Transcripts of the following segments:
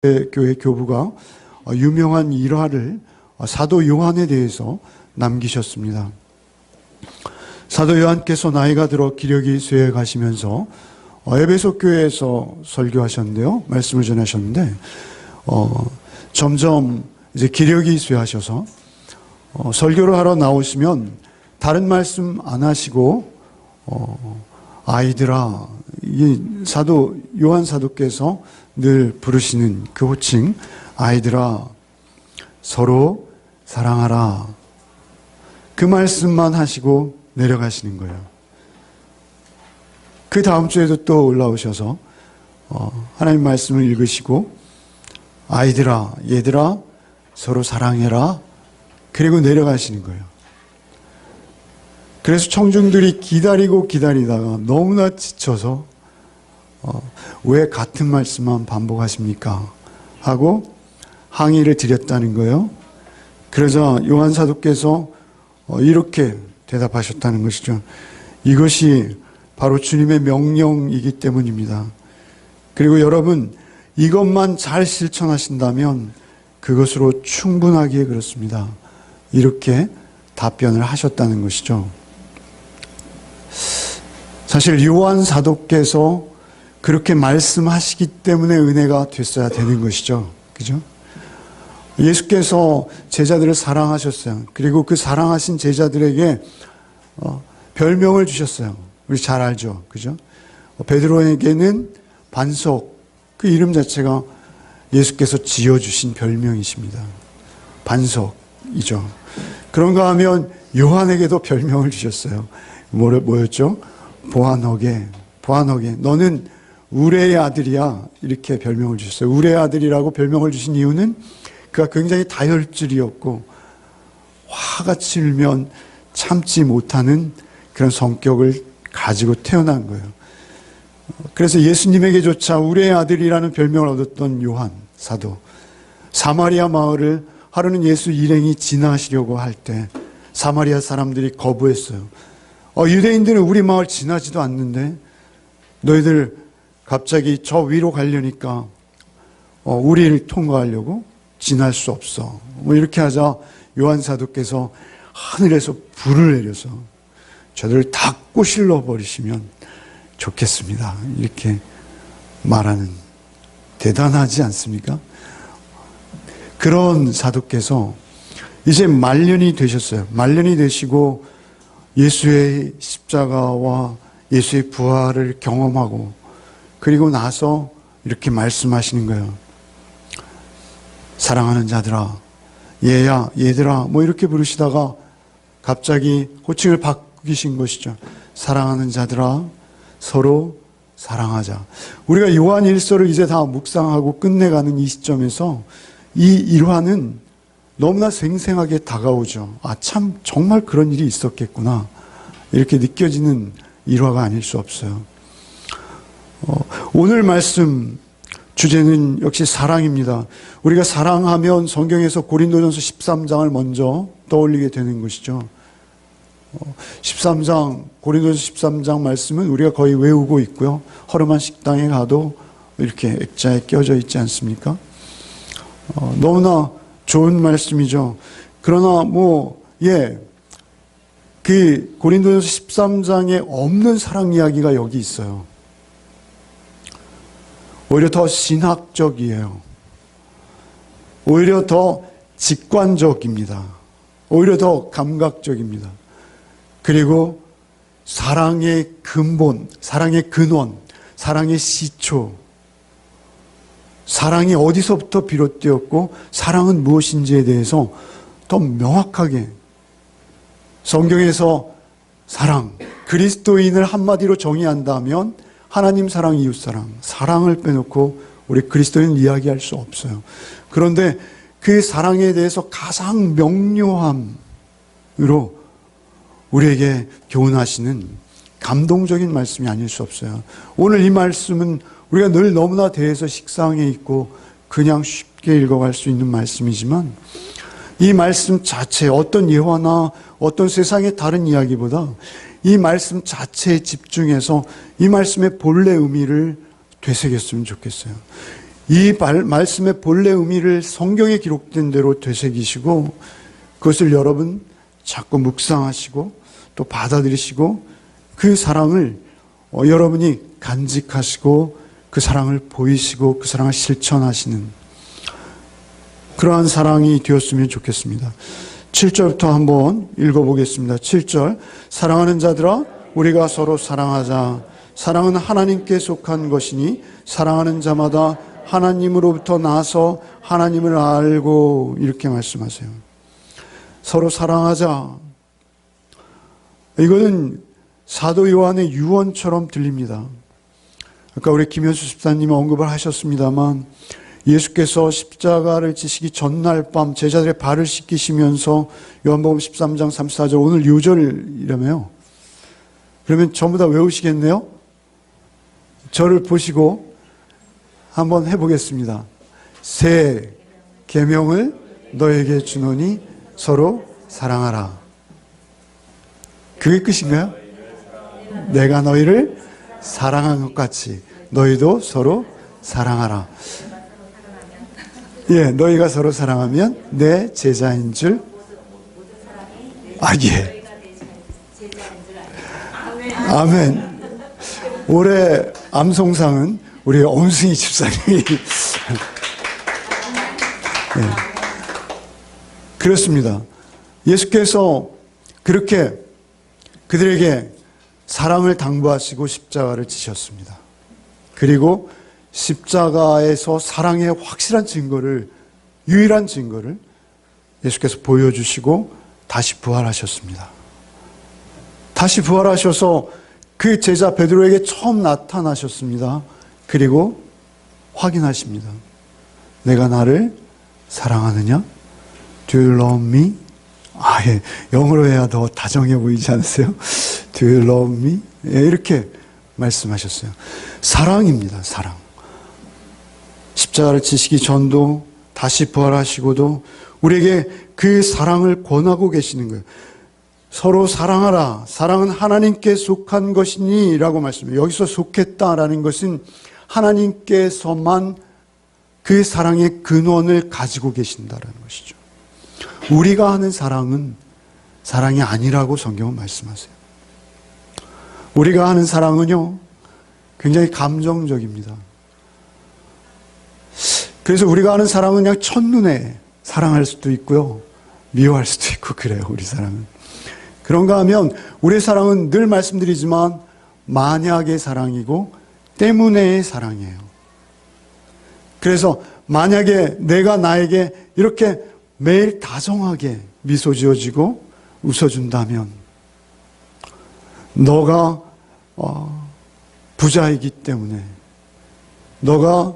교회 교부가 유명한 일화를 사도 요한에 대해서 남기셨습니다. 사도 요한께서 나이가 들어 기력이 쇠해 가시면서 에베소 교회에서 설교하셨는데요. 말씀을 전하셨는데 점점 이제 기력이 쇠하셔서 설교를 하러 나오시면 다른 말씀 안 하시고 아이들아, 이 사도 요한 사도께서 늘 부르시는 그 호칭, 아이들아 서로 사랑하라, 그 말씀만 하시고 내려가시는 거예요. 그 다음 주에도 또 올라오셔서 하나님 말씀을 읽으시고 아이들아, 얘들아 서로 사랑해라, 그리고 내려가시는 거예요. 그래서 청중들이 기다리다가 너무나 지쳐서 왜 같은 말씀만 반복하십니까? 하고 항의를 드렸다는 거예요. 그러자 요한 사도께서 이렇게 대답하셨다는 것이죠. 이것이 바로 주님의 명령이기 때문입니다. 그리고 여러분, 이것만 잘 실천하신다면 그것으로 충분하기에 그렇습니다. 이렇게 답변을 하셨다는 것이죠. 사실 요한 사도께서 그렇게 말씀하시기 때문에 은혜가 됐어야 되는 것이죠. 그죠? 예수께서 제자들을 사랑하셨어요. 그리고 그 사랑하신 제자들에게 별명을 주셨어요. 우리 잘 알죠. 그죠? 베드로에게는 반석, 그 이름 자체가 예수께서 지어주신 별명이십니다. 반석이죠. 그런가 하면 요한에게도 별명을 주셨어요. 뭐였죠? 보아너게, 너는 우레의 아들이야, 이렇게 별명을 주셨어요. 우레의 아들이라고 별명을 주신 이유는 그가 굉장히 다혈질이었고 화가 치면 참지 못하는 그런 성격을 가지고 태어난 거예요. 그래서 예수님에게조차 우레의 아들이라는 별명을 얻었던 요한 사도, 사마리아 마을을 하루는 예수 일행이 지나시려고 할 때 사마리아 사람들이 거부했어요. 유대인들은 우리 마을 지나지도 않는데 너희들 갑자기 저 위로 가려니까 우리를 통과하려고? 지날 수 없어. 이렇게 하자 요한 사도께서 하늘에서 불을 내려서 저들을 다 꼬실러 버리시면 좋겠습니다. 이렇게 말하는, 대단하지 않습니까? 그런 사도께서 이제 말년이 되셨어요. 말년이 되시고 예수의 십자가와 예수의 부활을 경험하고 그리고 나서 이렇게 말씀하시는 거예요. 사랑하는 자들아, 얘야, 얘들아, 뭐 이렇게 부르시다가 갑자기 호칭을 바꾸신 것이죠. 사랑하는 자들아, 서로 사랑하자. 우리가 요한 1서를 이제 다 묵상하고 끝내가는 이 시점에서 이 일화는 너무나 생생하게 다가오죠. 참 정말 그런 일이 있었겠구나, 이렇게 느껴지는 일화가 아닐 수 없어요. 오늘 말씀 주제는 역시 사랑입니다. 우리가 사랑하면 성경에서 고린도전서 13장을 먼저 떠올리게 되는 것이죠. 13장, 고린도전서 13장 말씀은 우리가 거의 외우고 있고요. 허름한 식당에 가도 이렇게 액자에 껴져 있지 않습니까? 너무나 좋은 말씀이죠. 그러나 그 고린도전서 13장에 없는 사랑 이야기가 여기 있어요. 오히려 더 신학적이에요. 오히려 더 직관적입니다. 오히려 더 감각적입니다. 그리고 사랑의 근본, 사랑의 근원, 사랑의 시초, 사랑이 어디서부터 비롯되었고 사랑은 무엇인지에 대해서 더 명확하게 성경에서 사랑, 그리스도인을 한마디로 정의한다면 하나님 사랑, 이웃 사랑, 사랑을 빼놓고 우리 그리스도인은 이야기할 수 없어요. 그런데 그 사랑에 대해서 가장 명료함으로 우리에게 교훈하시는 감동적인 말씀이 아닐 수 없어요. 오늘 이 말씀은 우리가 늘 너무나 대해서 식상해 있고 그냥 쉽게 읽어갈 수 있는 말씀이지만 이 말씀 자체, 어떤 예화나 어떤 세상의 다른 이야기보다 이 말씀 자체에 집중해서 이 말씀의 본래 의미를 되새겼으면 좋겠어요. 이 말씀의 본래 의미를 성경에 기록된 대로 되새기시고 그것을 여러분 자꾸 묵상하시고 또 받아들이시고 그 사랑을 여러분이 간직하시고 그 사랑을 보이시고 그 사랑을 실천하시는 그러한 사랑이 되었으면 좋겠습니다. 7절부터 한번 읽어보겠습니다. 7절 사랑하는 자들아 우리가 서로 사랑하자. 사랑은 하나님께 속한 것이니 사랑하는 자마다 하나님으로부터 나서 하나님을 알고 이렇게 말씀하세요. 서로 사랑하자. 이거는 사도 요한의 유언처럼 들립니다. 아까 우리 김현수 집사님이 언급을 하셨습니다만 예수께서 십자가를 지시기 전날 밤 제자들의 발을 씻기시면서 요한복음 13장 34절 오늘 요절이라며요. 그러면 전부 다 외우시겠네요? 저를 보시고 한번 해보겠습니다. 새 계명을 너에게 주노니 서로 사랑하라. 그게 끝인가요? 내가 너희를 사랑한 것 같이 너희도 서로 사랑하라. 예, 너희가 서로 사랑하면 내 제자인 줄. 예. 아멘. 올해 암송상은 우리 엄승희 집사님이 네. 그렇습니다. 예수께서 그렇게 그들에게 사랑을 당부하시고 십자가를 지셨습니다. 그리고 십자가에서 사랑의 확실한 증거를, 유일한 증거를 예수께서 보여주시고 다시 부활하셨습니다. 다시 부활하셔서 그 제자 베드로에게 처음 나타나셨습니다. 그리고 확인하십니다. 내가 나를 사랑하느냐? Do you love me? 예, 영어로 해야 더 다정해 보이지 않으세요? Do you love me? 예, 이렇게 말씀하셨어요. 사랑입니다, 사랑. 십자가를 지시기 전도 다시 부활하시고도 우리에게 그 사랑을 권하고 계시는 거예요. 서로 사랑하라. 사랑은 하나님께 속한 것이니 라고 말씀해요. 여기서 속했다라는 것은 하나님께서만 그 사랑의 근원을 가지고 계신다라는 것이죠. 우리가 하는 사랑은 사랑이 아니라고 성경은 말씀하세요. 우리가 하는 사랑은요, 굉장히 감정적입니다. 그래서 우리가 하는 사랑은 그냥 첫눈에 사랑할 수도 있고요, 미워할 수도 있고 그래요, 우리 사랑은. 그런가 하면 우리의 사랑은 늘 말씀드리지만 만약의 사랑이고 때문에의 사랑이에요. 그래서 만약에 내가 나에게 이렇게 매일 다정하게 미소 지어지고 웃어준다면 너가 부자이기 때문에 너가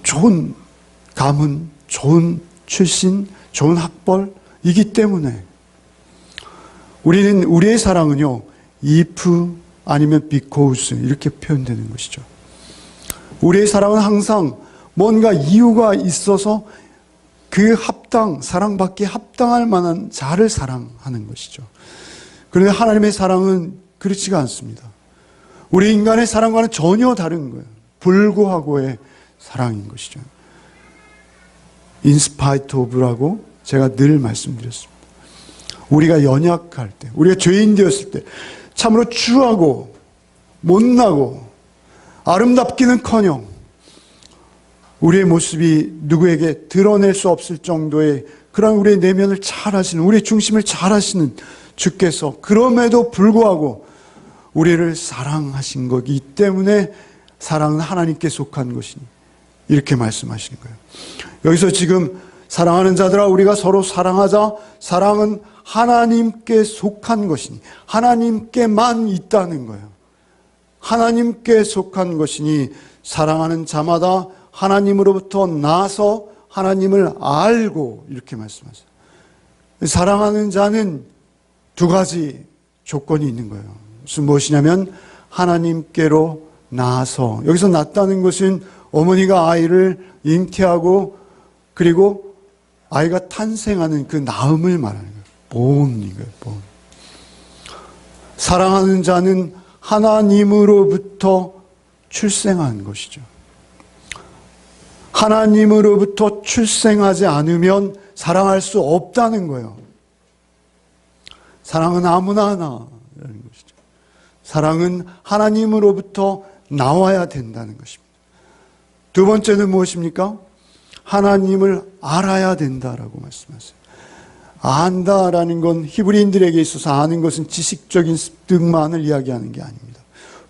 좋은 가문, 좋은 출신, 좋은 학벌이기 때문에 우리의 사랑은요, if 아니면 because 이렇게 표현되는 것이죠. 우리의 사랑은 항상 뭔가 이유가 있어서 그 사랑받기에 합당할 만한 자를 사랑하는 것이죠. 그런데 하나님의 사랑은 그렇지가 않습니다. 우리 인간의 사랑과는 전혀 다른 거예요. 불구하고의 사랑인 것이죠. In spite of라고 제가 늘 말씀드렸습니다. 우리가 연약할 때, 우리가 죄인 되었을 때 참으로 추하고 못나고 아름답기는커녕 우리의 모습이 누구에게 드러낼 수 없을 정도의 그런 우리의 내면을 잘 아시는, 우리의 중심을 잘 아시는 주께서 그럼에도 불구하고 우리를 사랑하신 거기 때문에 사랑은 하나님께 속한 것이니 이렇게 말씀하시는 거예요. 여기서 지금 사랑하는 자들아 우리가 서로 사랑하자. 사랑은 하나님께 속한 것이니 하나님께만 있다는 거예요. 하나님께 속한 것이니 사랑하는 자마다 하나님으로부터 나서 하나님을 알고 이렇게 말씀하세요. 사랑하는 자는 두 가지 조건이 있는 거예요. 그것은 무엇이냐면 하나님께로 나서, 여기서 낳다는 것은 어머니가 아이를 잉태하고 그리고 아이가 탄생하는 그 낳음을 말하는 거예요. 본이거예요, 본. 사랑하는 자는 하나님으로부터 출생한 것이죠. 하나님으로부터 출생하지 않으면 사랑할 수 없다는 거예요. 사랑은 아무나 하나라는 것이죠. 사랑은 하나님으로부터 나와야 된다는 것입니다. 두 번째는 무엇입니까? 하나님을 알아야 된다라고 말씀하세요. 안다라는 건 히브리인들에게 있어서 아는 것은 지식적인 습득만을 이야기하는 게 아닙니다.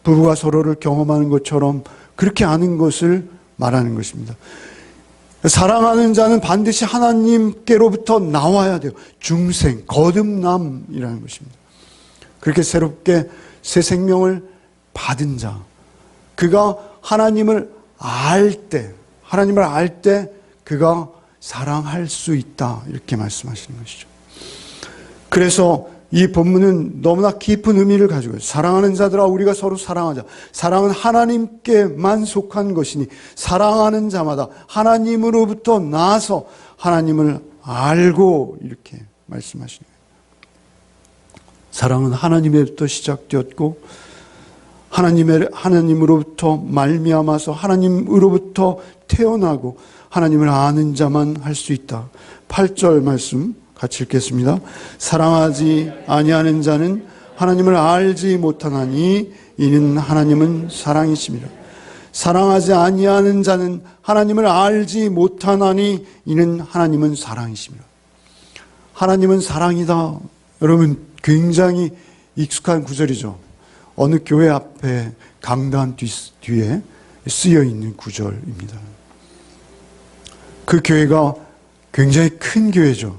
부부가 서로를 경험하는 것처럼 그렇게 아는 것을 말하는 것입니다. 사랑하는 자는 반드시 하나님께로부터 나와야 돼요. 중생, 거듭남이라는 것입니다. 그렇게 새롭게 새 생명을 받은 자, 그가 하나님을 알 때 그가 사랑할 수 있다, 이렇게 말씀하시는 것이죠. 그래서 이 본문은 너무나 깊은 의미를 가지고 있어요. 사랑하는 자들아 우리가 서로 사랑하자. 사랑은 하나님께만 속한 것이니 사랑하는 자마다 하나님으로부터 나서 하나님을 알고, 이렇게 말씀하시는 거예요. 사랑은 하나님에부터 시작되었고 하나님으로부터 말미암아서 하나님으로부터 태어나고 하나님을 아는 자만 할 수 있다. 8절 말씀 같이 읽겠습니다. 사랑하지 아니하는 자는 하나님을 알지 못하나니 이는 하나님은 사랑이심이라. 사랑하지 아니하는 자는 하나님을 알지 못하나니 이는 하나님은 사랑이심이라. 하나님은 사랑이다. 여러분, 굉장히 익숙한 구절이죠. 어느 교회 앞에 강단 뒤에 쓰여 있는 구절입니다. 그 교회가 굉장히 큰 교회죠.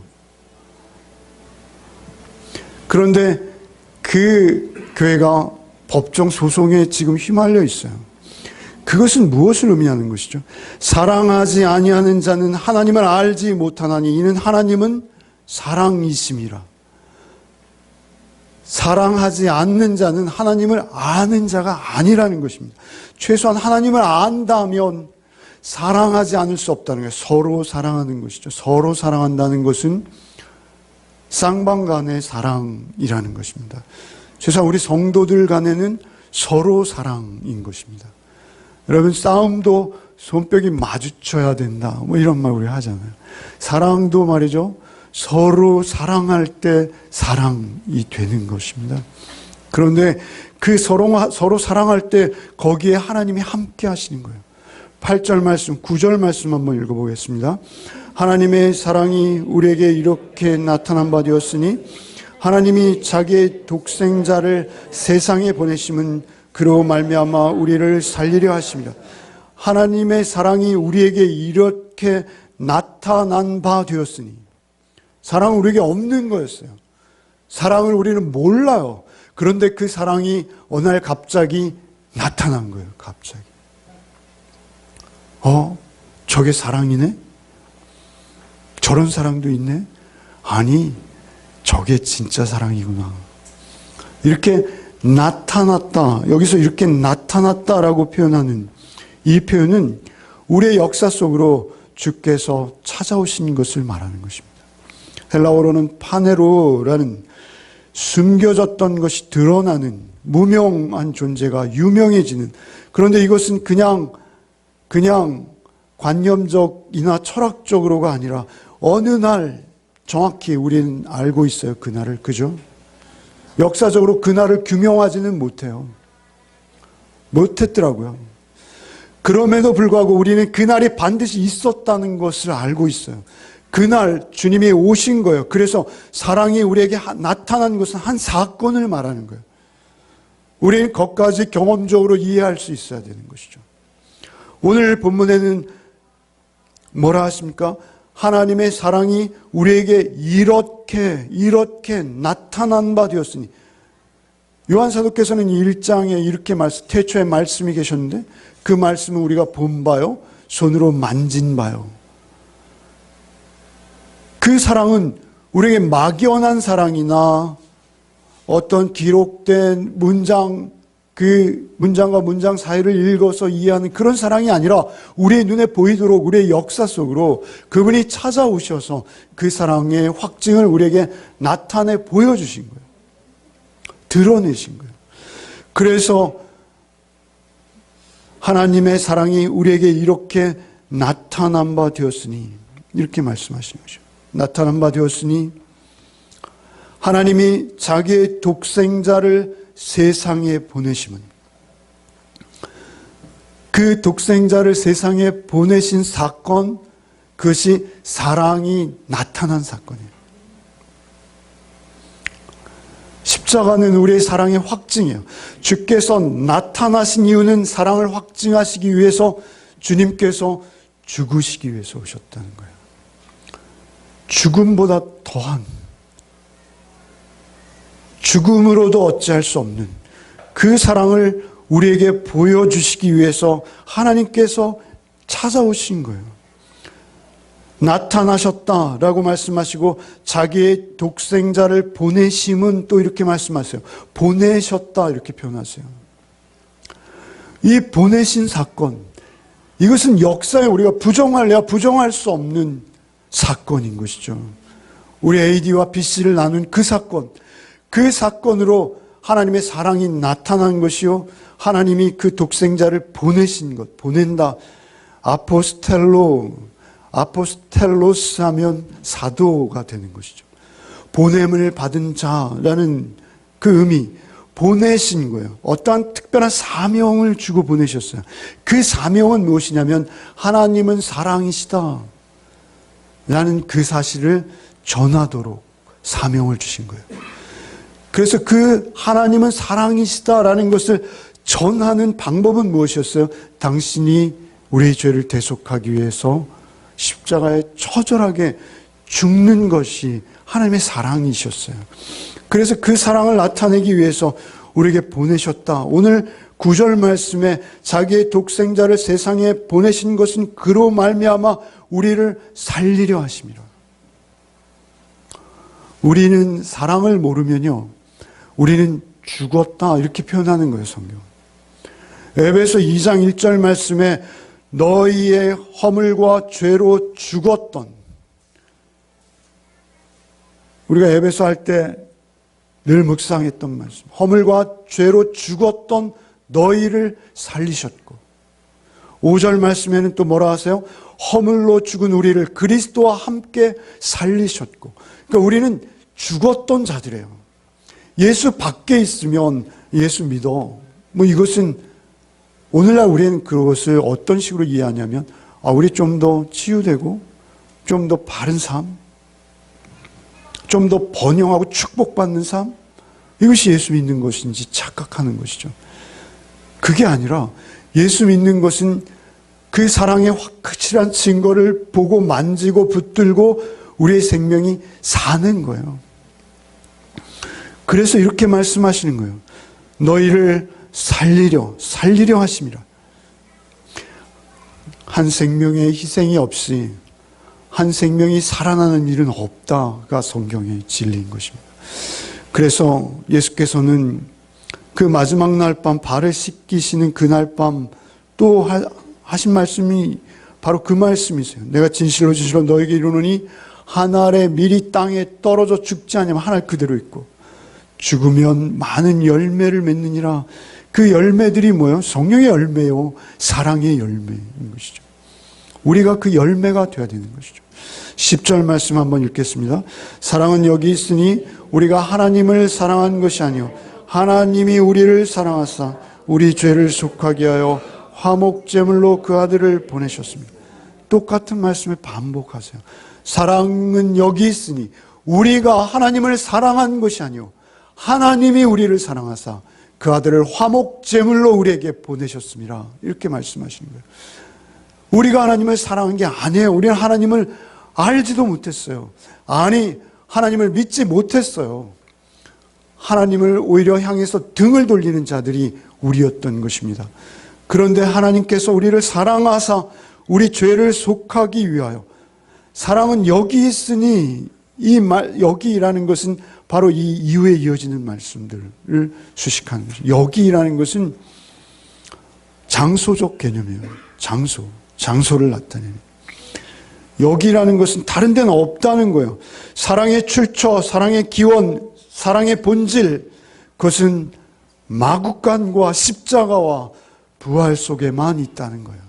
그런데 그 교회가 법정 소송에 지금 휘말려 있어요. 그것은 무엇을 의미하는 것이죠? 사랑하지 아니하는 자는 하나님을 알지 못하나니 이는 하나님은 사랑이심이라. 사랑하지 않는 자는 하나님을 아는 자가 아니라는 것입니다. 최소한 하나님을 안다면 사랑하지 않을 수 없다는 거예요. 서로 사랑하는 것이죠. 서로 사랑한다는 것은 쌍방 간의 사랑이라는 것입니다. 최소한 우리 성도들 간에는 서로 사랑인 것입니다. 여러분, 싸움도 손뼉이 마주쳐야 된다, 뭐 이런 말 우리 하잖아요. 사랑도 말이죠, 서로 사랑할 때 사랑이 되는 것입니다. 그런데 그 서로 사랑할 때 거기에 하나님이 함께 하시는 거예요. 8절 말씀, 9절 말씀 한번 읽어보겠습니다. 하나님의 사랑이 우리에게 이렇게 나타난 바 되었으니 하나님이 자기의 독생자를 세상에 보내심은 그로 말미암아 우리를 살리려 하십니다. 하나님의 사랑이 우리에게 이렇게 나타난 바 되었으니, 사랑은 우리에게 없는 거였어요. 사랑을 우리는 몰라요. 그런데 그 사랑이 어느 날 갑자기 나타난 거예요. 갑자기. 저게 사랑이네? 저런 사랑도 있네? 아니, 저게 진짜 사랑이구나. 이렇게 나타났다. 여기서 이렇게 나타났다라고 표현하는 이 표현은 우리의 역사 속으로 주께서 찾아오신 것을 말하는 것입니다. 헬라어로는 파네로라는 숨겨졌던 것이 드러나는 무명한 존재가 유명해지는, 그런데 이것은 그냥 관념적이나 철학적으로가 아니라 어느 날 정확히 우리는 알고 있어요. 그날을. 그죠? 역사적으로 그날을 규명하지는 못해요. 못했더라고요. 그럼에도 불구하고 우리는 그날이 반드시 있었다는 것을 알고 있어요. 그날 주님이 오신 거예요. 그래서 사랑이 우리에게 나타난 것은 한 사건을 말하는 거예요. 우리는 그것까지 경험적으로 이해할 수 있어야 되는 것이죠. 오늘 본문에는 뭐라 하십니까? 하나님의 사랑이 우리에게 이렇게 나타난 바 되었으니, 요한 사도께서는 1장에 이렇게 태초에 말씀이 계셨는데 그 말씀은 우리가 본 바요, 손으로 만진 바요. 그 사랑은 우리에게 막연한 사랑이나 어떤 기록된 문장, 그 문장과 문장 사이를 읽어서 이해하는 그런 사랑이 아니라 우리의 눈에 보이도록 우리의 역사 속으로 그분이 찾아오셔서 그 사랑의 확증을 우리에게 나타내 보여주신 거예요. 드러내신 거예요. 그래서 하나님의 사랑이 우리에게 이렇게 나타난 바 되었으니, 이렇게 말씀하시는 거죠. 나타난 바 되었으니 하나님이 자기의 독생자를 세상에 보내심은, 그 독생자를 세상에 보내신 사건, 그것이 사랑이 나타난 사건이에요. 십자가는 우리의 사랑의 확증이에요. 주께서 나타나신 이유는 사랑을 확증하시기 위해서, 주님께서 죽으시기 위해서 오셨다는 거예요. 죽음보다 더한, 죽음으로도 어찌할 수 없는 그 사랑을 우리에게 보여주시기 위해서 하나님께서 찾아오신 거예요. 나타나셨다라고 말씀하시고 자기의 독생자를 보내심은 또 이렇게 말씀하세요. 보내셨다 이렇게 표현하세요. 이 보내신 사건, 이것은 역사에 우리가 부정할 수 없는 사건인 것이죠. 우리 AD와 BC를 나눈 그 사건, 그 사건으로 하나님의 사랑이 나타난 것이요, 하나님이 그 독생자를 보내신 것, 보낸다. 아포스텔로스 하면 사도가 되는 것이죠. 보냄을 받은 자라는 그 의미, 보내신 거예요. 어떠한 특별한 사명을 주고 보내셨어요. 그 사명은 무엇이냐면 하나님은 사랑이시다 라는 그 사실을 전하도록 사명을 주신 거예요. 그래서 그 하나님은 사랑이시다라는 것을 전하는 방법은 무엇이었어요? 당신이 우리의 죄를 대속하기 위해서 십자가에 처절하게 죽는 것이 하나님의 사랑이셨어요. 그래서 그 사랑을 나타내기 위해서 우리에게 보내셨다. 오늘 9절 말씀에 자기의 독생자를 세상에 보내신 것은 그로 말미암아 우리를 살리려 하심이라. 우리는 사랑을 모르면요, 우리는 죽었다 이렇게 표현하는 거예요, 성경. 에베소 2장 1절 말씀에 너희의 허물과 죄로 죽었던, 우리가 에베소 할 때 늘 묵상했던 말씀, 허물과 죄로 죽었던 너희를 살리셨고, 5절 말씀에는 또 뭐라 하세요? 허물로 죽은 우리를 그리스도와 함께 살리셨고. 그러니까 우리는 죽었던 자들이에요. 예수 밖에 있으면 예수 믿어, 이것은 오늘날 우리는 그것을 어떤 식으로 이해하냐면, 우리 좀 더 치유되고 좀 더 바른 삶, 좀 더 번영하고 축복받는 삶, 이것이 예수 믿는 것인지 착각하는 것이죠. 그게 아니라 예수 믿는 것은 그 사랑의 확실한 증거를 보고 만지고 붙들고 우리의 생명이 사는 거예요. 그래서 이렇게 말씀하시는 거예요. 너희를 살리려 하심이라. 한 생명의 희생이 없이 한 생명이 살아나는 일은 없다가 성경의 진리인 것입니다. 그래서 예수께서는 그 마지막 날 밤 발을 씻기시는 그날 밤 또 하신 말씀이 바로 그 말씀이세요. 내가 진실로 너에게 이르노니 한 알의 밀이 땅에 떨어져 죽지 않으면 한 알 그대로 있고 죽으면 많은 열매를 맺느니라. 그 열매들이 뭐예요? 성령의 열매요, 사랑의 열매인 것이죠. 우리가 그 열매가 되어야 되는 것이죠. 10절 말씀 한번 읽겠습니다. 사랑은 여기 있으니 우리가 하나님을 사랑한 것이 아니요 하나님이 우리를 사랑하사 우리 죄를 속하게 하여 화목제물로 그 아들을 보내셨습니다. 똑같은 말씀을 반복하세요. 사랑은 여기 있으니 우리가 하나님을 사랑한 것이 아니요 하나님이 우리를 사랑하사 그 아들을 화목제물로 우리에게 보내셨습니다. 이렇게 말씀하시는 거예요. 우리가 하나님을 사랑한 게 아니에요. 우리는 하나님을 알지도 못했어요. 하나님을 믿지 못했어요. 하나님을 오히려 향해서 등을 돌리는 자들이 우리였던 것입니다. 그런데 하나님께서 우리를 사랑하사 우리 죄를 속하기 위하여, 사랑은 여기 있으니, 여기라는 것은 바로 이 이후에 이어지는 말씀들을 수식하는 것이죠. 여기라는 것은 장소적 개념이에요. 장소를 나타내는. 여기라는 것은 다른 데는 없다는 거예요. 사랑의 출처, 사랑의 기원, 사랑의 본질, 그것은 마구간과 십자가와 부활 속에만 있다는 거예요.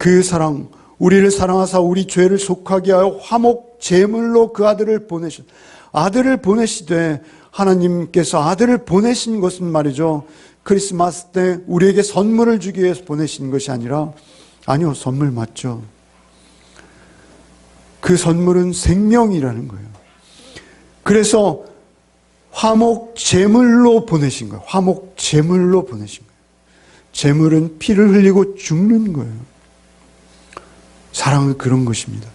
그 사랑, 우리를 사랑하사 우리 죄를 속하게 하여 화목 제물로 그 아들을 보내셨. 아들을 보내시되 하나님께서 아들을 보내신 것은 말이죠. 크리스마스 때 우리에게 선물을 주기 위해서 보내신 것이 아니라, 아니요, 선물 맞죠. 그 선물은 생명이라는 거예요. 그래서 화목 제물로 보내신 거예요. 화목 제물로 보내신 거예요. 제물은 피를 흘리고 죽는 거예요. 사랑은 그런 것입니다.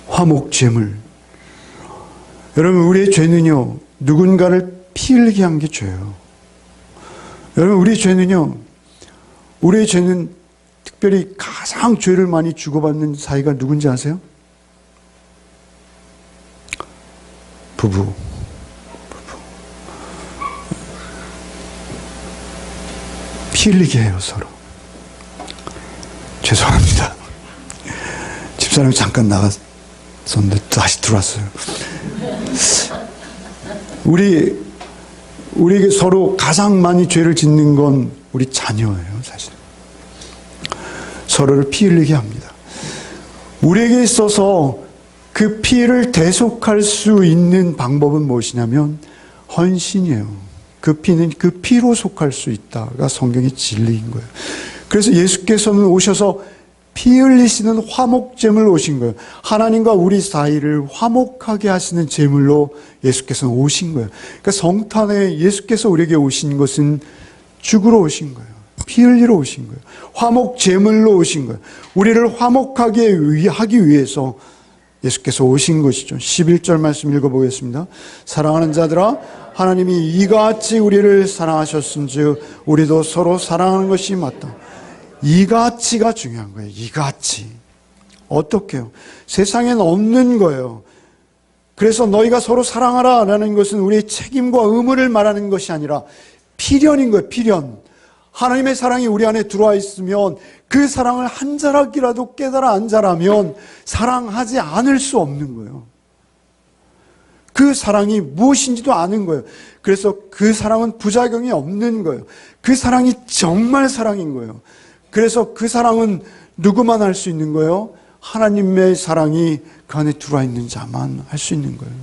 화목 제물. 여러분, 우리의 죄는요, 누군가를 피 흘리게 한 게 죄예요. 여러분, 우리의 죄는 특별히 가장 죄를 많이 주고받는 사이가 누군지 아세요? 부부. 피 흘리게 해요, 서로. 죄송합니다. 집사람이 잠깐 나갔었는데 다시 들어왔어요. 우리에게 서로 가장 많이 죄를 짓는 건 우리 자녀예요, 사실. 서로를 피 흘리게 합니다. 우리에게 있어서 그 피를 대속할 수 있는 방법은 무엇이냐면 헌신이에요. 그 피는 그 피로 속할 수 있다가 성경의 진리인 거예요. 그래서 예수께서는 오셔서 피 흘리시는 화목제물로 오신 거예요. 하나님과 우리 사이를 화목하게 하시는 제물로 예수께서는 오신 거예요. 그러니까 성탄에 예수께서 우리에게 오신 것은 죽으러 오신 거예요. 피 흘리러 오신 거예요. 화목제물로 오신 거예요. 우리를 화목하게 하기 위해서 예수께서 오신 것이죠. 11절 말씀 읽어보겠습니다. 사랑하는 자들아, 하나님이 이같이 우리를 사랑하셨은즉 우리도 서로 사랑하는 것이 맞다. 이같이가 중요한 거예요. 이같이. 어떻게요? 세상에는 없는 거예요. 그래서 너희가 서로 사랑하라 라는 것은 우리의 책임과 의무를 말하는 것이 아니라 필연인 거예요. 필연. 하나님의 사랑이 우리 안에 들어와 있으면 그 사랑을 한 자락이라도 깨달아 안 자라면 사랑하지 않을 수 없는 거예요. 그 사랑이 무엇인지도 아는 거예요. 그래서 그 사랑은 부작용이 없는 거예요. 그 사랑이 정말 사랑인 거예요. 그래서 그 사랑은 누구만 할 수 있는 거예요? 하나님의 사랑이 그 안에 들어와 있는 자만 할 수 있는 거예요.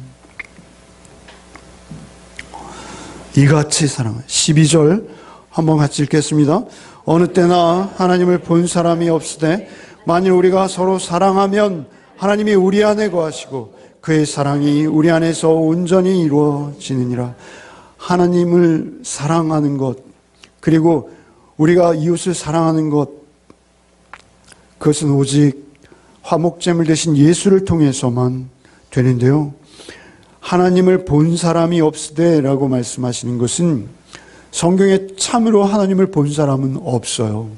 이같이 사랑. 12절 한번 같이 읽겠습니다. 어느 때나 하나님을 본 사람이 없으되 만일 우리가 서로 사랑하면 하나님이 우리 안에 거하시고 그의 사랑이 우리 안에서 온전히 이루어지느니라. 하나님을 사랑하는 것, 그리고 우리가 이웃을 사랑하는 것, 그것은 오직 화목제물 대신 예수를 통해서만 되는데요. 하나님을 본 사람이 없으되 라고 말씀하시는 것은 성경에 참으로 하나님을 본 사람은 없어요.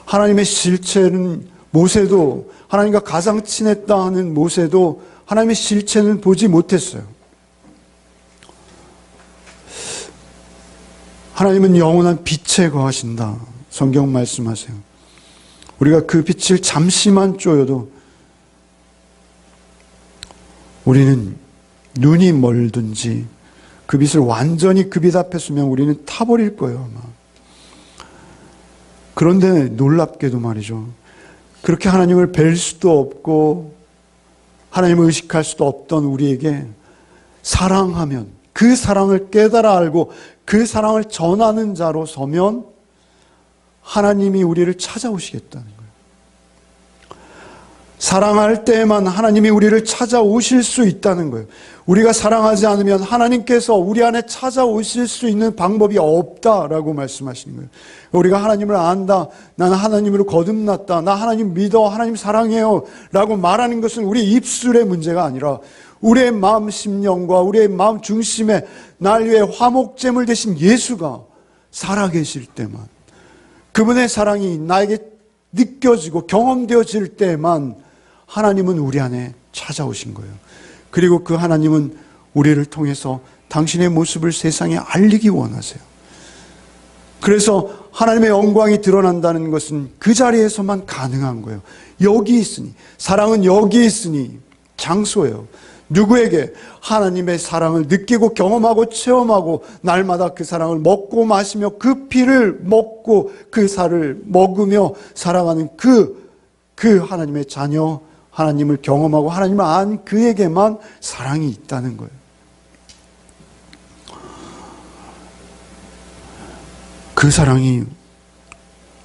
하나님의 실체는 모세도, 하나님과 가장 친했다 하는 모세도 하나님의 실체는 보지 못했어요. 하나님은 영원한 빛에 거하신다. 성경 말씀하세요. 우리가 그 빛을 잠시만 쪼여도 우리는 눈이 멀든지 그 빛을 완전히 그 빛 앞에 서면 우리는 타버릴 거예요, 아마. 그런데 놀랍게도 말이죠. 그렇게 하나님을 뵐 수도 없고 하나님을 의식할 수도 없던 우리에게 사랑하면, 그 사랑을 깨달아 알고 그 사랑을 전하는 자로 서면 하나님이 우리를 찾아오시겠다는 거예요. 사랑할 때에만 하나님이 우리를 찾아오실 수 있다는 거예요. 우리가 사랑하지 않으면 하나님께서 우리 안에 찾아오실 수 있는 방법이 없다라고 말씀하시는 거예요. 우리가 하나님을 안다, 나는 하나님으로 거듭났다, 나 하나님 믿어, 하나님 사랑해요 라고 말하는 것은 우리 입술의 문제가 아니라 우리의 마음 심령과 우리의 마음 중심에 날 위해 화목제물 되신 예수가 살아계실 때만, 그분의 사랑이 나에게 느껴지고 경험되어질 때만 하나님은 우리 안에 찾아오신 거예요. 그리고 그 하나님은 우리를 통해서 당신의 모습을 세상에 알리기 원하세요. 그래서 하나님의 영광이 드러난다는 것은 그 자리에서만 가능한 거예요. 여기 있으니, 사랑은 여기 있으니, 장소예요. 누구에게? 하나님의 사랑을 느끼고 경험하고 체험하고 날마다 그 사랑을 먹고 마시며 그 피를 먹고 그 살을 먹으며 살아가는 그 하나님의 자녀, 하나님을 경험하고 하나님을 안 그에게만 사랑이 있다는 거예요. 그 사랑이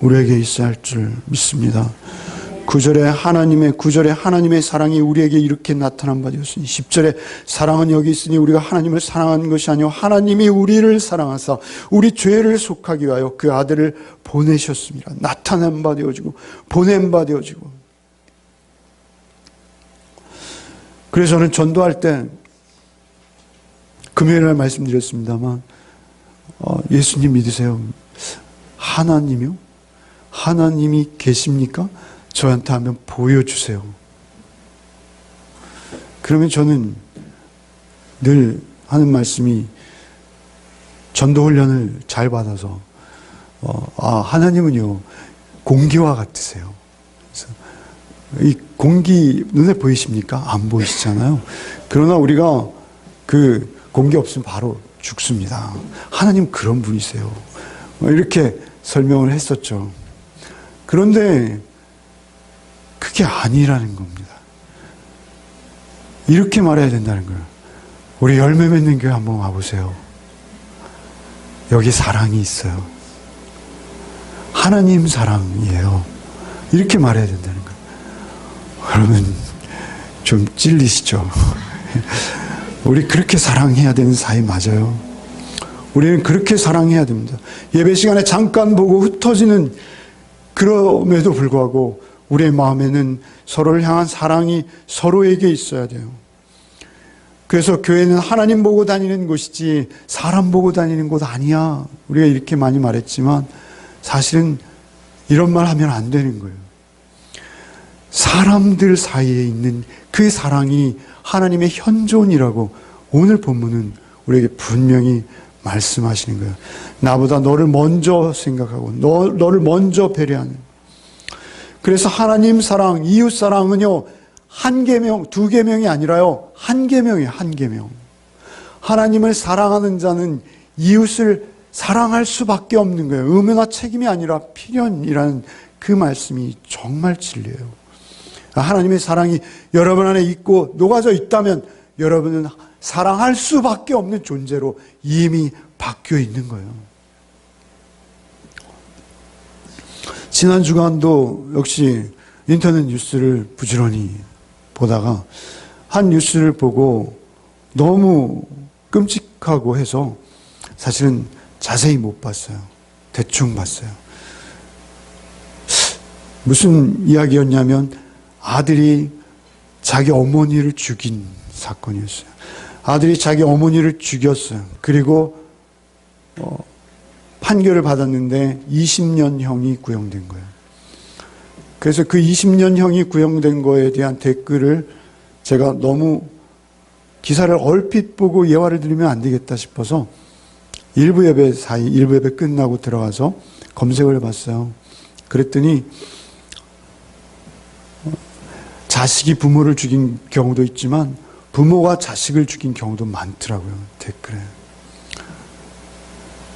우리에게 있어야 할 줄 믿습니다. 9절에 하나님의 사랑이 우리에게 이렇게 나타난 바 되었으니 10절에 사랑은 여기 있으니 우리가 하나님을 사랑하는 것이 아니요 하나님이 우리를 사랑하사 우리 죄를 속하기 위하여 그 아들을 보내셨습니다. 나타난 바 되어지고 보낸 바 되어지고. 그래서 저는 전도할 때 금요일날 말씀드렸습니다만 예수님 믿으세요. 하나님이요? 하나님이 계십니까? 저한테 한번 보여주세요. 그러면 저는 늘 하는 말씀이 전도 훈련을 잘 받아서 하나님은요 공기와 같으세요. 그래서 이 공기 눈에 보이십니까? 안 보이시잖아요. 그러나 우리가 그 공기 없으면 바로 죽습니다. 하나님 그런 분이세요. 이렇게 설명을 했었죠. 그런데 그게 아니라는 겁니다. 이렇게 말해야 된다는 거예요. 우리 열매 맺는 교회 한번 와보세요. 여기 사랑이 있어요. 하나님 사랑이에요. 이렇게 말해야 된다는 거예요. 여러분 좀 찔리시죠? 우리 그렇게 사랑해야 되는 사이 맞아요. 우리는 그렇게 사랑해야 됩니다. 예배 시간에 잠깐 보고 흩어지는 그럼에도 불구하고 우리의 마음에는 서로를 향한 사랑이 서로에게 있어야 돼요. 그래서 교회는 하나님 보고 다니는 곳이지 사람 보고 다니는 곳 아니야. 우리가 이렇게 많이 말했지만 사실은 이런 말 하면 안 되는 거예요. 사람들 사이에 있는 그 사랑이 하나님의 현존이라고 오늘 본문은 우리에게 분명히 말씀하시는 거예요. 나보다 너를 먼저 생각하고 너를 먼저 배려하는. 그래서 하나님 사랑, 이웃 사랑은요 한 계명, 두 계명이 아니라요 한 계명이에요. 한 계명. 하나님을 사랑하는 자는 이웃을 사랑할 수밖에 없는 거예요. 의무나 책임이 아니라 필연이라는 그 말씀이 정말 진리예요. 하나님의 사랑이 여러분 안에 있고 녹아져 있다면 여러분은 사랑할 수밖에 없는 존재로 이미 바뀌어 있는 거예요. 지난 주간도 역시 인터넷 뉴스를 부지런히 보다가 한 뉴스를 보고 너무 끔찍하고 해서 사실은 자세히 못 봤어요. 대충 봤어요. 무슨 이야기였냐면 아들이 자기 어머니를 죽인 사건이었어요. 아들이 자기 어머니를 죽였어요. 그리고 판결을 받았는데 20년형이 구형된 거예요. 그래서 그 20년형이 구형된 거에 대한 댓글을 제가 너무 기사를 얼핏 보고 예화를 드리면 안 되겠다 싶어서 일부 예배 끝나고 들어가서 검색을 해봤어요. 그랬더니 자식이 부모를 죽인 경우도 있지만 부모가 자식을 죽인 경우도 많더라고요. 댓글에.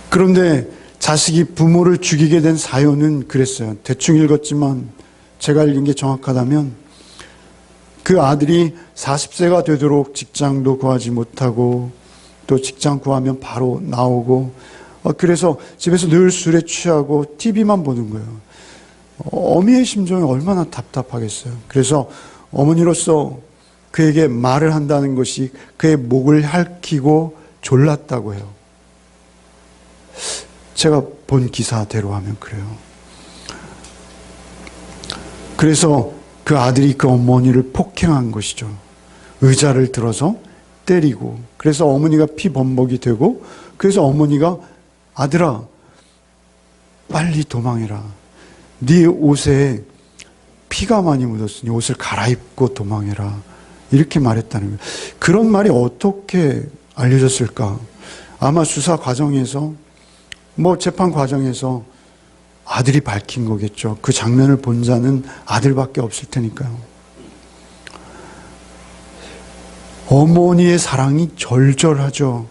그런데 자식이 부모를 죽이게 된 사연은 그랬어요. 대충 읽었지만 제가 읽은 게 정확하다면 그 아들이 40세가 되도록 직장도 구하지 못하고 또 직장 구하면 바로 나오고 그래서 집에서 늘 술에 취하고 TV만 보는 거예요. 어미의 심정이 얼마나 답답하겠어요. 그래서 어머니로서 그에게 말을 한다는 것이 그의 목을 핥히고 졸랐다고 해요. 제가 본 기사대로 하면 그래요. 그래서 그 아들이 그 어머니를 폭행한 것이죠. 의자를 들어서 때리고 그래서 어머니가 피범벅이 되고 그래서 어머니가 아들아 빨리 도망해라. 네 옷에 피가 많이 묻었으니 옷을 갈아입고 도망해라. 이렇게 말했다는 거예요. 그런 말이 어떻게 알려졌을까? 아마 수사 과정에서 재판 과정에서 아들이 밝힌 거겠죠. 그 장면을 본 자는 아들밖에 없을 테니까요. 어머니의 사랑이 절절하죠.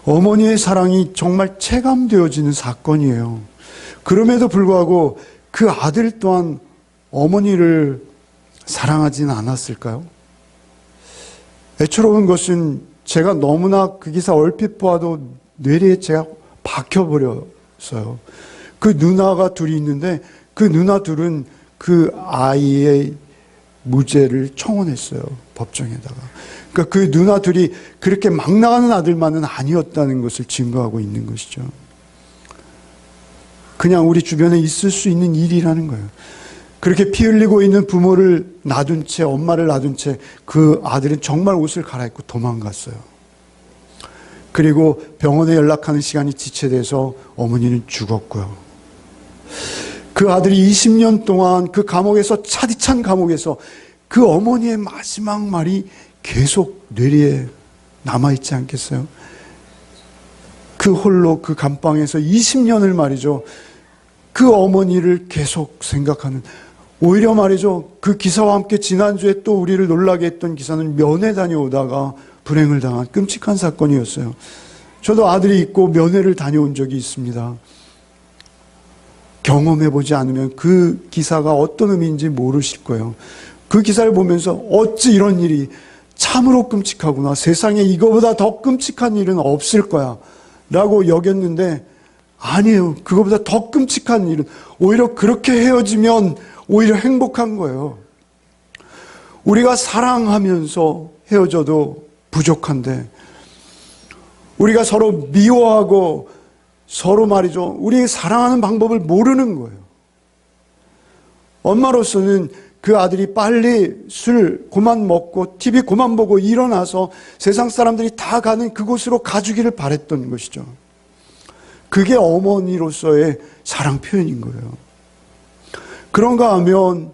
어머니의 사랑이 정말 체감되어지는 사건이에요. 그럼에도 불구하고 그 아들 또한 어머니를 사랑하지는 않았을까요? 애처로운 것은 제가 너무나 그 기사 얼핏 보아도 뇌리에 제가 박혀버렸어요. 그 누나가 둘이 있는데 그 누나 둘은 그 아이의 무죄를 청원했어요. 법정에다가. 그러니까 그 누나 둘이 그렇게 막 나가는 아들만은 아니었다는 것을 증거하고 있는 것이죠. 그냥 우리 주변에 있을 수 있는 일이라는 거예요. 그렇게 피 흘리고 있는 부모를 놔둔 채, 엄마를 놔둔 채 그 아들은 정말 옷을 갈아입고 도망갔어요. 그리고 병원에 연락하는 시간이 지체돼서 어머니는 죽었고요. 그 아들이 20년 동안 그 감옥에서, 차디찬 감옥에서 그 어머니의 마지막 말이 계속 뇌리에 남아있지 않겠어요? 그 홀로 그 감방에서 20년을 말이죠. 그 어머니를 계속 생각하는, 오히려 말이죠. 그 기사와 함께 지난주에 또 우리를 놀라게 했던 기사는 면회 다녀오다가 불행을 당한 끔찍한 사건이었어요. 저도 아들이 있고 면회를 다녀온 적이 있습니다. 경험해보지 않으면 그 기사가 어떤 의미인지 모르실 거예요. 그 기사를 보면서 어찌 이런 일이 참으로 끔찍하구나. 세상에 이거보다 더 끔찍한 일은 없을 거야 라고 여겼는데 아니에요. 그거보다 더 끔찍한 일은 오히려 그렇게 헤어지면 오히려 행복한 거예요. 우리가 사랑하면서 헤어져도 부족한데 우리가 서로 미워하고 서로 말이죠. 우리 사랑하는 방법을 모르는 거예요. 엄마로서는 그 아들이 빨리 술 그만 먹고 TV 그만 보고 일어나서 세상 사람들이 다 가는 그곳으로 가주기를 바랬던 것이죠. 그게 어머니로서의 사랑 표현인 거예요. 그런가 하면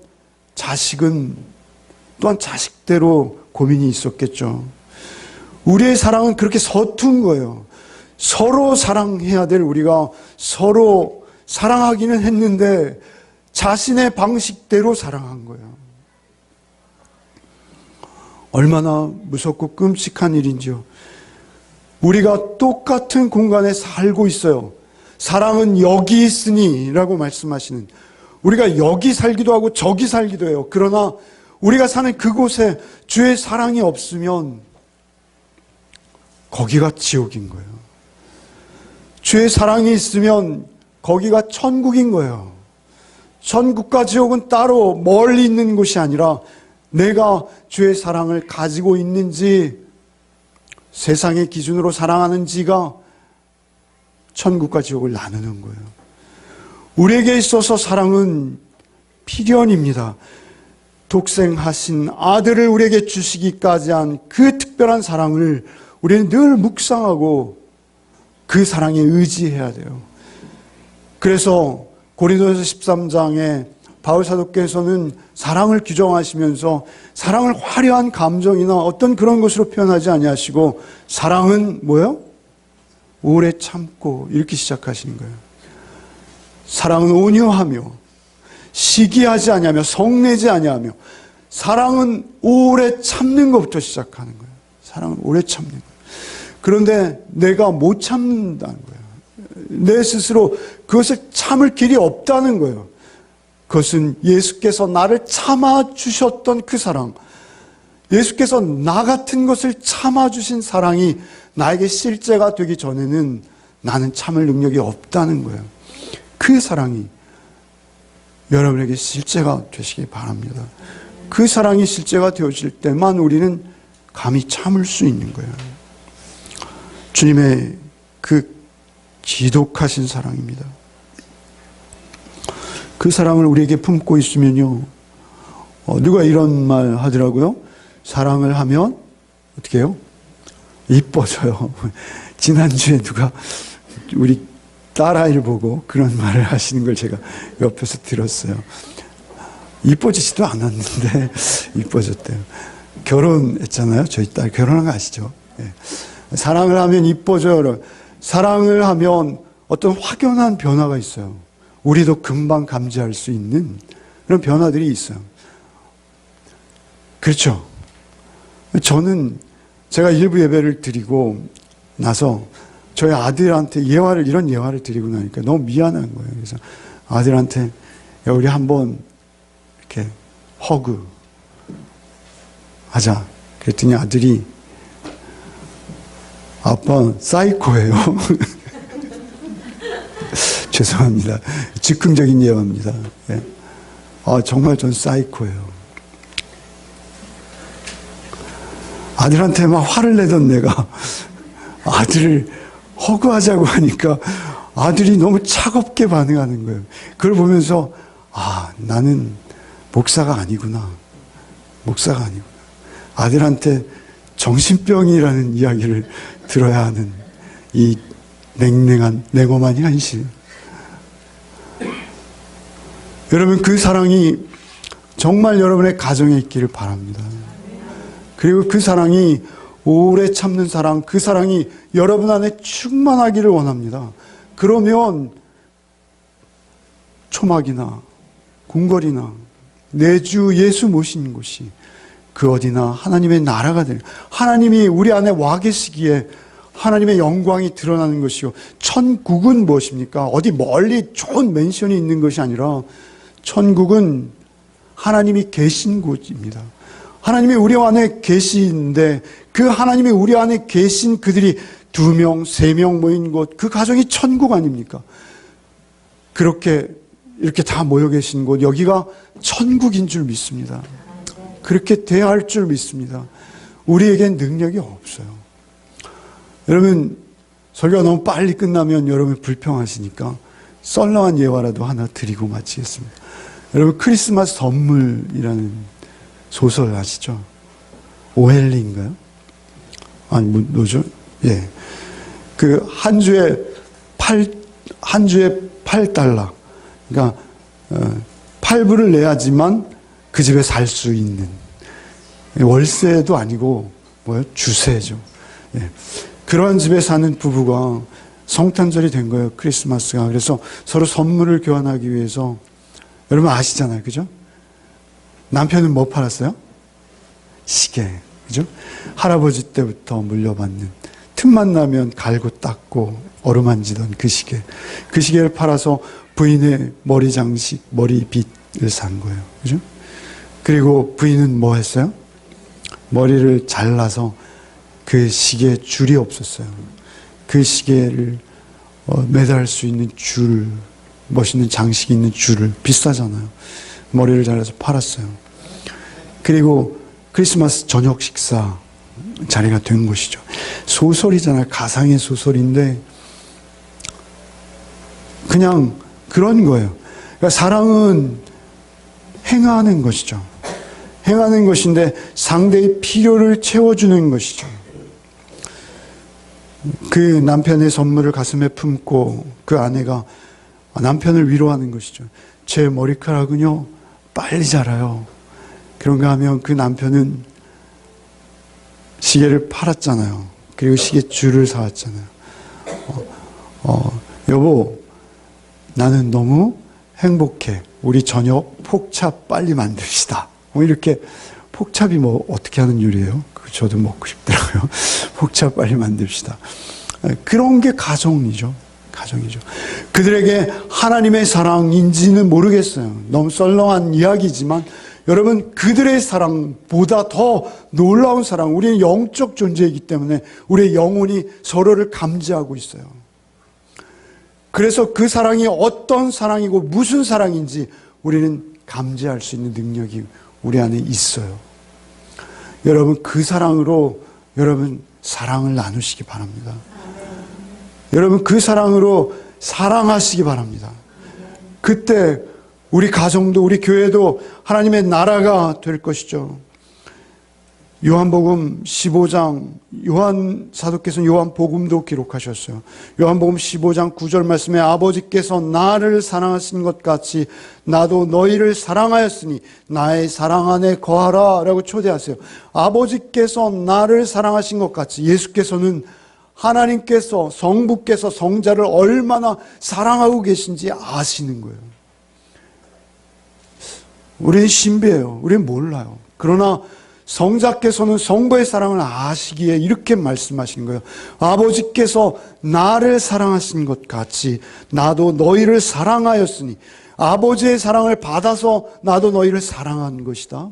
자식은 또한 자식대로 고민이 있었겠죠. 우리의 사랑은 그렇게 서툰 거예요. 서로 사랑해야 될 우리가 서로 사랑하기는 했는데 자신의 방식대로 사랑한 거예요. 얼마나 무섭고 끔찍한 일인지요. 우리가 똑같은 공간에 살고 있어요. 사랑은 여기 있으니 라고 말씀하시는, 우리가 여기 살기도 하고 저기 살기도 해요. 그러나 우리가 사는 그곳에 주의 사랑이 없으면 거기가 지옥인 거예요. 주의 사랑이 있으면 거기가 천국인 거예요. 천국과 지옥은 따로 멀리 있는 곳이 아니라 내가 주의 사랑을 가지고 있는지, 세상의 기준으로 사랑하는지가 천국과 지옥을 나누는 거예요. 우리에게 있어서 사랑은 필연입니다. 독생하신 아들을 우리에게 주시기까지 한 그 특별한 사랑을 우리는 늘 묵상하고 그 사랑에 의지해야 돼요. 그래서 고린도전서 13장에 바울 사도께서는 사랑을 규정하시면서 사랑을 화려한 감정이나 어떤 그런 것으로 표현하지 아니하시고 사랑은 뭐예요? 오래 참고 이렇게 시작하시는 거예요. 사랑은 온유하며 시기하지 아니하며 성내지 아니하며, 사랑은 오래 참는 것부터 시작하는 거예요. 사랑은 오래 참는 거예요. 그런데 내가 못 참는다는 거예요. 내 스스로 그것을 참을 길이 없다는 거예요. 그것은 예수께서 나를 참아주셨던 그 사랑, 예수께서 나 같은 것을 참아주신 사랑이 나에게 실제가 되기 전에는 나는 참을 능력이 없다는 거예요. 그 사랑이 여러분에게 실제가 되시기 바랍니다. 그 사랑이 실제가 되어질 때만 우리는 감히 참을 수 있는 거예요. 주님의 그 지독하신 사랑입니다. 그 사랑을 우리에게 품고 있으면요, 누가 이런 말 하더라고요. 사랑을 하면 어떻게 해요? 이뻐져요. 지난주에 누가 우리 딸아이를 보고 그런 말을 하시는 걸 제가 옆에서 들었어요. 이뻐지지도 않았는데 이뻐졌대요. 결혼했잖아요. 저희 딸 결혼한 거 아시죠? 네. 사랑을 하면 이뻐져요. 사랑을 하면 어떤 확연한 변화가 있어요. 우리도 금방 감지할 수 있는 그런 변화들이 있어요. 그렇죠. 저는 제가 일부 예배를 드리고 나서 저희 아들한테 이런 예화를 드리고 나니까 너무 미안한 거예요. 그래서 아들한테 야, 우리 한번 이렇게 허그 하자. 그랬더니 아들이 아빠 사이코예요. 죄송합니다. 즉흥적인 예화입니다. 예. 정말 전 사이코예요. 아들한테 막 화를 내던 내가 아들을 허그하자고 하니까 아들이 너무 차갑게 반응하는 거예요. 그걸 보면서 나는 목사가 아니구나. 목사가 아니구나. 아들한테 정신병이라는 이야기를 들어야 하는 이 냉엄한 현실. 여러분, 그 사랑이 정말 여러분의 가정에 있기를 바랍니다. 그리고 그 사랑이 오래 참는 사랑, 그 사랑이 여러분 안에 충만하기를 원합니다. 그러면 초막이나 궁궐이나 내주 예수 모신 곳이 그 어디나 하나님의 나라가 되는, 하나님이 우리 안에 와 계시기에 하나님의 영광이 드러나는 것이요. 천국은 무엇입니까? 어디 멀리 좋은 맨션이 있는 것이 아니라 천국은 하나님이 계신 곳입니다. 하나님이 우리 안에 계시는데 그 하나님이 우리 안에 계신 그들이 2명, 3명 모인 곳, 그 가정이 천국 아닙니까? 이렇게 다 모여 계신 곳, 여기가 천국인 줄 믿습니다. 그렇게 돼야 할 줄 믿습니다. 우리에겐 능력이 없어요. 여러분, 설교가 너무 빨리 끝나면 여러분 불평하시니까 썰렁한 예화라도 하나 드리고 마치겠습니다. 여러분, 크리스마스 선물이라는 소설 아시죠? 오헬리인가요? 아니, 뭐죠? 예. 그 한 주에 8달러. 그러니까 8불을 내야지만 그 집에 살 수 있는, 월세도 아니고 주세죠. 예. 그런 집에 사는 부부가 성탄절이 된 거예요. 크리스마스가. 그래서 서로 선물을 교환하기 위해서, 여러분 아시잖아요. 그죠? 남편은 뭐 팔았어요? 시계. 그죠? 할아버지 때부터 물려받는, 틈만 나면 갈고 닦고 어루만지던 그 시계. 그 시계를 팔아서 부인의 머리 장식, 머리빗을 산 거예요. 그죠? 그리고 부인은 뭐 했어요? 머리를 잘라서 그 시계에 줄이 없었어요. 그 시계를 매달 수 있는 줄, 멋있는 장식이 있는 줄을, 비싸잖아요. 머리를 잘라서 팔았어요. 그리고 크리스마스 저녁 식사 자리가 된 것이죠. 소설이잖아요. 가상의 소설인데 그냥 그런 거예요. 그러니까 사랑은 행하는 것이죠. 행하는 것인데 상대의 필요를 채워주는 것이죠. 그 남편의 선물을 가슴에 품고 그 아내가 남편을 위로하는 것이죠. 제 머리카락은요 빨리 자라요. 그런가 하면 그 남편은 시계를 팔았잖아요. 그리고 시계 줄을 사왔잖아요. 여보, 나는 너무 행복해. 우리 저녁 폭찹 빨리 만듭시다. 이렇게, 폭찹이 뭐 어떻게 하는 요리예요? 저도 먹고 싶더라고요. 폭찹 빨리 만듭시다. 그런 게 가정이죠. 가정이죠. 그들에게 하나님의 사랑인지는 모르겠어요. 너무 썰렁한 이야기지만 여러분, 그들의 사랑보다 더 놀라운 사랑, 우리는 영적 존재이기 때문에 우리의 영혼이 서로를 감지하고 있어요. 그래서 그 사랑이 어떤 사랑이고 무슨 사랑인지 우리는 감지할 수 있는 능력이 우리 안에 있어요. 여러분, 그 사랑으로 여러분 사랑을 나누시기 바랍니다. 여러분, 그 사랑으로 사랑하시기 바랍니다. 그때 우리 가정도 우리 교회도 하나님의 나라가 될 것이죠. 요한복음 15장, 요한 사도께서는 요한복음도 기록하셨어요. 요한복음 15장 9절 말씀에 아버지께서 나를 사랑하신 것 같이 나도 너희를 사랑하였으니 나의 사랑 안에 거하라 라고 초대하세요. 아버지께서 나를 사랑하신 것 같이, 예수께서는 하나님께서, 성부께서 성자를 얼마나 사랑하고 계신지 아시는 거예요. 우리는 신비해요. 우리는 몰라요. 그러나 성자께서는 성부의 사랑을 아시기에 이렇게 말씀하신 거예요. 아버지께서 나를 사랑하신 것 같이 나도 너희를 사랑하였으니, 아버지의 사랑을 받아서 나도 너희를 사랑한 것이다.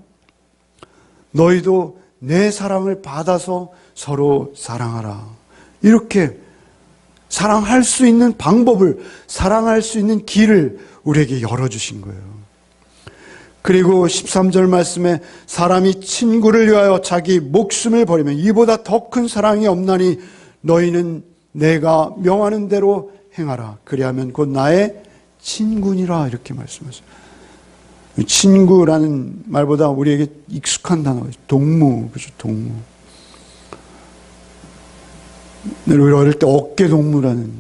너희도 내 사랑을 받아서 서로 사랑하라. 이렇게 사랑할 수 있는 방법을, 사랑할 수 있는 길을 우리에게 열어주신 거예요. 그리고 13절 말씀에 사람이 친구를 위하여 자기 목숨을 버리면 이보다 더 큰 사랑이 없나니 너희는 내가 명하는 대로 행하라. 그리하면 곧 나의 친구니라. 이렇게 말씀하셨어요. 친구라는 말보다 우리에게 익숙한 단어가 동무, 그렇죠? 동무. 우리 어릴 때 어깨동무라는,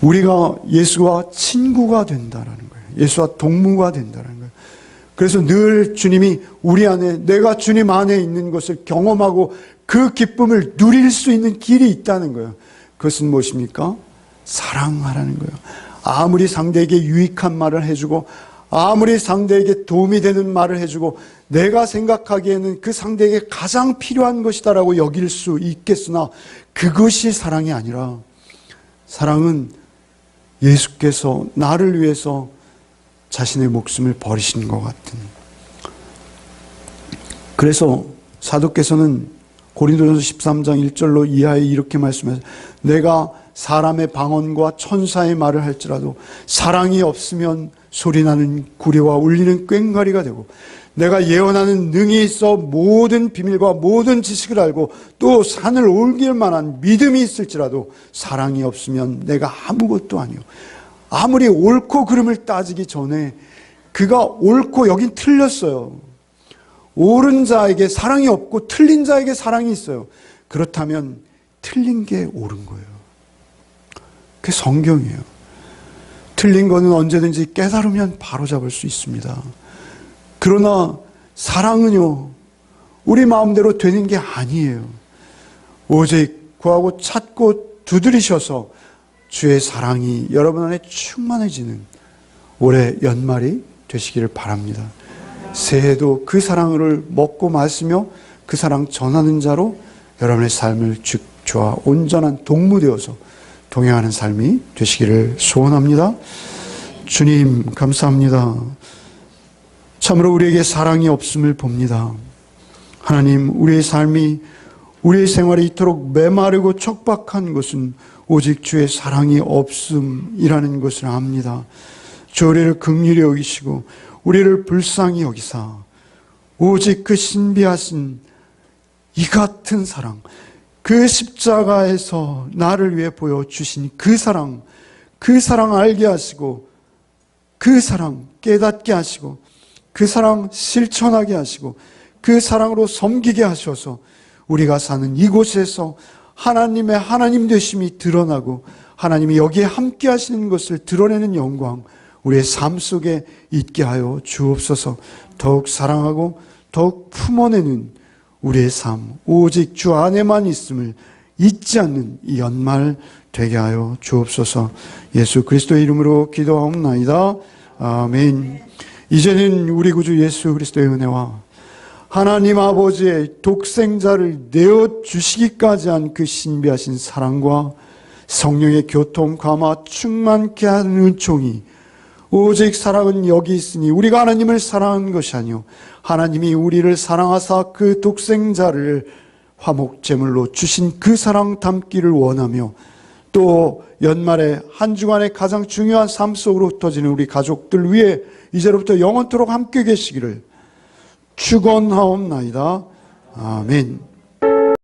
우리가 예수와 친구가 된다라는 거예요. 예수와 동무가 된다는 거예요. 그래서 늘 주님이 우리 안에, 내가 주님 안에 있는 것을 경험하고 그 기쁨을 누릴 수 있는 길이 있다는 거예요. 그것은 무엇입니까? 사랑하라는 거예요. 아무리 상대에게 유익한 말을 해주고, 아무리 상대에게 도움이 되는 말을 해주고, 내가 생각하기에는 그 상대에게 가장 필요한 것이다라고 여길 수 있겠으나 그것이 사랑이 아니라, 사랑은 예수께서 나를 위해서 자신의 목숨을 버리신 것 같은. 그래서 사도께서는 고린도전서 13장 1절로 이하에 이렇게 말씀하세요. 내가 사람의 방언과 천사의 말을 할지라도 사랑이 없으면 소리나는 구리와 울리는 꽹과리가 되고, 내가 예언하는 능이 있어 모든 비밀과 모든 지식을 알고 또 산을 옮길 만한 믿음이 있을지라도 사랑이 없으면 내가 아무것도 아니요. 아무리 옳고 그름을 따지기 전에 그가 옳고 여긴 틀렸어요. 옳은 자에게 사랑이 없고 틀린 자에게 사랑이 있어요. 그렇다면 틀린 게 옳은 거예요. 그게 성경이에요. 틀린 거는 언제든지 깨달으면 바로잡을 수 있습니다. 그러나 사랑은요, 우리 마음대로 되는 게 아니에요. 오직 구하고 찾고 두드리셔서 주의 사랑이 여러분 안에 충만해지는 올해 연말이 되시기를 바랍니다. 새해도 그 사랑을 먹고 마시며 그 사랑 전하는 자로 여러분의 삶을 주와 온전한 동무되어서 동행하는 삶이 되시기를 소원합니다. 주님 감사합니다. 참으로 우리에게 사랑이 없음을 봅니다. 하나님, 우리의 삶이, 우리의 생활이 이토록 메마르고 척박한 것은 오직 주의 사랑이 없음이라는 것을 압니다. 주, 우리를 긍휼히 여기시고 우리를 불쌍히 여기사 오직 그 신비하신 이 같은 사랑, 그 십자가에서 나를 위해 보여주신 그 사랑 알게 하시고, 그 사랑 깨닫게 하시고, 그 사랑 실천하게 하시고, 그 사랑으로 섬기게 하셔서 우리가 사는 이곳에서 하나님의 하나님 되심이 드러나고 하나님이 여기에 함께 하시는 것을 드러내는 영광 우리의 삶 속에 있게 하여 주옵소서. 더욱 사랑하고 더욱 품어내는 우리의 삶, 오직 주 안에만 있음을 잊지 않는 이 연말 되게 하여 주옵소서. 예수 그리스도의 이름으로 기도하옵나이다. 아멘. 이제는 우리 구주 예수 그리스도의 은혜와 하나님 아버지의 독생자를 내어주시기까지 한 그 신비하신 사랑과 성령의 교통, 감화, 충만케 하는 은총이, 오직 사랑은 여기 있으니 우리가 하나님을 사랑한 것이 아니요 하나님이 우리를 사랑하사 그 독생자를 화목제물로 주신 그 사랑 담기를 원하며, 또 연말에 한 주간의 가장 중요한 삶 속으로 흩어지는 우리 가족들 위해 이제로부터 영원토록 함께 계시기를 축원하옵나이다. 아멘.